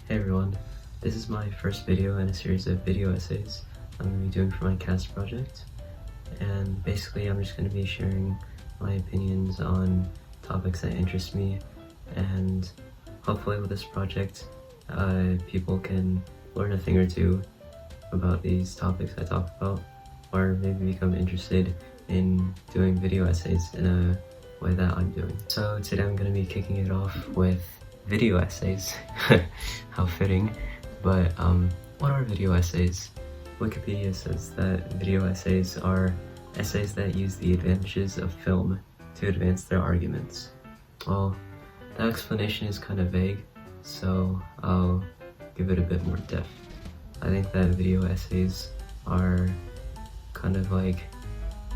Hey everyone, this is my first video in a series of video essays I'm going to be doing for my CAS project, and basically I'm just going to be sharing my opinions on topics that interest me, and hopefully with this project people can learn a thing or two about these topics I talk about, or maybe become interested in doing video essays in a way that I'm doing. So today I'm going to be kicking it off with video essays. How fitting. But what are video essays? Wikipedia says that video essays are essays that use the advantages of film to advance their arguments. Well, the explanation is kind of vague, so I'll give it a bit more depth. I think that video essays are kind of like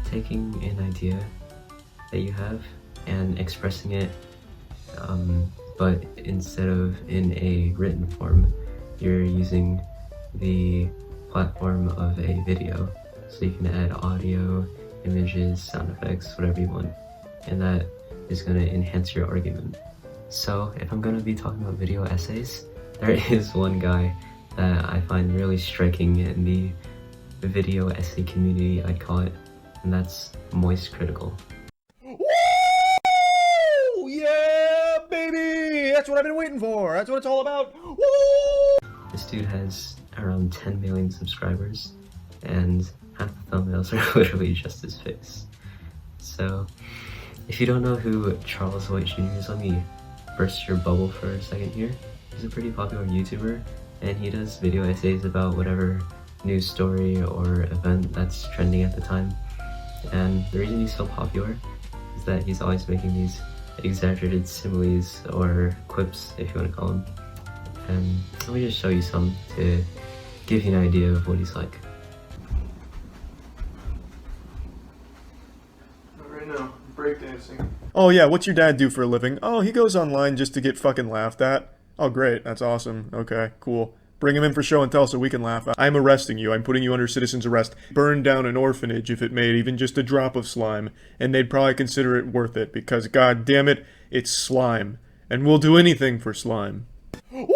taking an idea that you have and expressing it, but instead of in a written form, you're using the platform of a video. So you can add audio, images, sound effects, whatever you want, and that is going to enhance your argument. So if I'm going to be talking about video essays, there is one guy that I find really striking in the video essay community, I'd call it, and that's Moist Critical. That's what I've been waiting for. That's what it's all about. Woo! This dude has around 10 million subscribers, and half the thumbnails are literally just his face. So, if you don't know who Charles White Jr. is, let me burst your bubble for a second here. He's a pretty popular YouTuber, and he does video essays about whatever news story or event that's trending at the time. And the reason he's so popular is that he's always making these exaggerated similes or quips, if you want to call them. And let me just show you some to give you an idea of what he's like. Right now, breakdancing. Oh yeah, what's your dad do for a living? Oh, he goes online just to get fucking laughed at. Oh great, that's awesome. Okay, cool. Bring him in for show and tell so we can laugh. I'm arresting you. I'm putting you under citizen's arrest. Burn down an orphanage if it made even just a drop of slime. And they'd probably consider it worth it because, god damn it, it's slime. And we'll do anything for slime. Woo!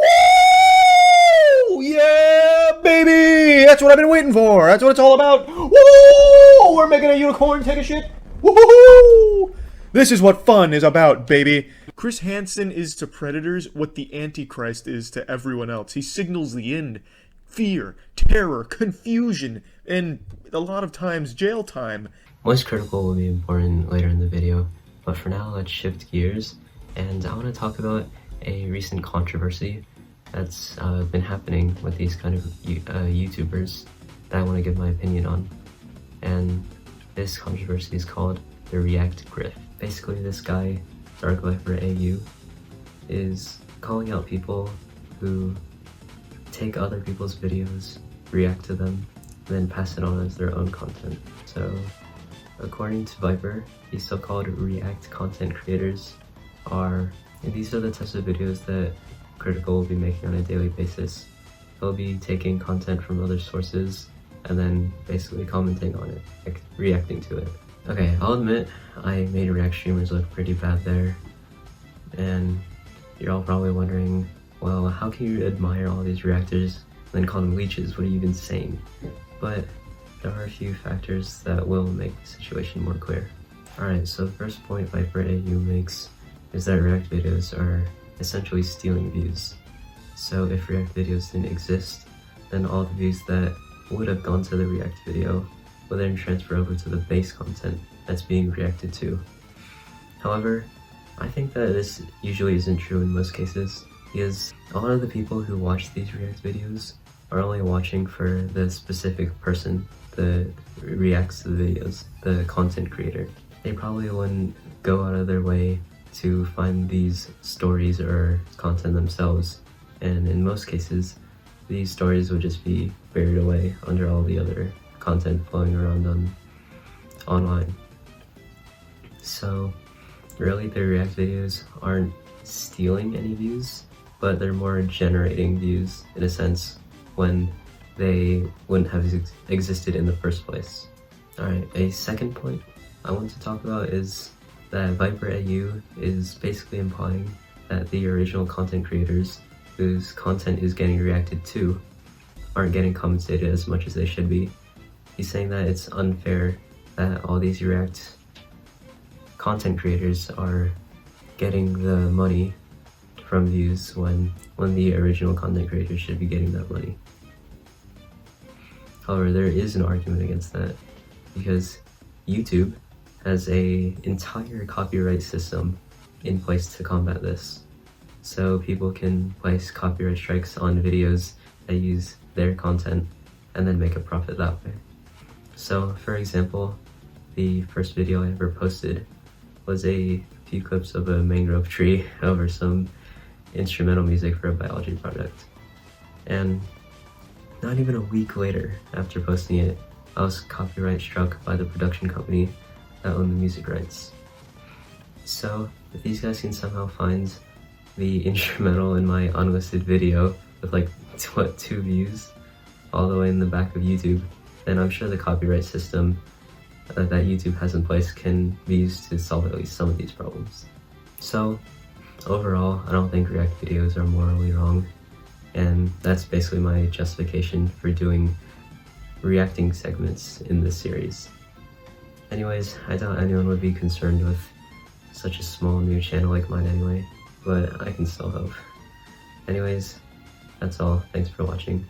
Yeah, baby! That's what I've been waiting for. That's what it's all about. Woo! We're making a unicorn take a shit. Woohoo! This is what fun is about, baby. Chris Hansen is to predators what the Antichrist is to everyone else. He signals the end. Fear, terror, confusion, and a lot of times jail time. Moist Critical will be important later in the video, but for now let's shift gears, and I want to talk about a recent controversy that's been happening with these kind of YouTubers that I want to give my opinion on. And this controversy is called the React Grift. Basically, this guy, Dark Viper AU, is calling out people who take other people's videos, react to them, and then pass it on as their own content. So, according to Viper, these so-called React content creators these are the types of videos that Critical will be making on a daily basis. They'll be taking content from other sources and then basically commenting on it, like reacting to it. Okay, I'll admit, I made React streamers look pretty bad there, and you're all probably wondering, well, how can you admire all these reactors and then call them leeches? What are you even saying? But there are a few factors that will make the situation more clear. Alright, so the first point Viper AU makes is that React videos are essentially stealing views. So if React videos didn't exist, then all the views that would have gone to the React video will then transfer over to the base content that's being reacted to. However, I think that this usually isn't true in most cases, because a lot of the people who watch these React videos are only watching for the specific person that reacts to the videos, the content creator. They probably wouldn't go out of their way to find these stories or content themselves, and in most cases, these stories would just be buried away under all the other content flowing around online. So really, the React videos aren't stealing any views, but they're more generating views in a sense when they wouldn't have existed in the first place. Alright, a second point I want to talk about is that Viper AU is basically implying that the original content creators whose content is getting reacted to aren't getting compensated as much as they should be. He's saying that it's unfair that all these React content creators are getting the money from views when the original content creators should be getting that money. However, there is an argument against that because YouTube has an entire copyright system in place to combat this. So people can place copyright strikes on videos that use their content and then make a profit that way. So, for example, the first video I ever posted was a few clips of a mangrove tree over some instrumental music for a biology project. And not even a week later after posting it, I was copyright struck by the production company that owned the music rights. So, if these guys can somehow find the instrumental in my unlisted video with like, 2 views all the way in the back of YouTube, then I'm sure the copyright system that YouTube has in place can be used to solve at least some of these problems. So, overall, I don't think React videos are morally wrong, and that's basically my justification for doing reacting segments in this series. Anyways, I doubt anyone would be concerned with such a small new channel like mine anyway, but I can still hope. Anyways, that's all. Thanks for watching.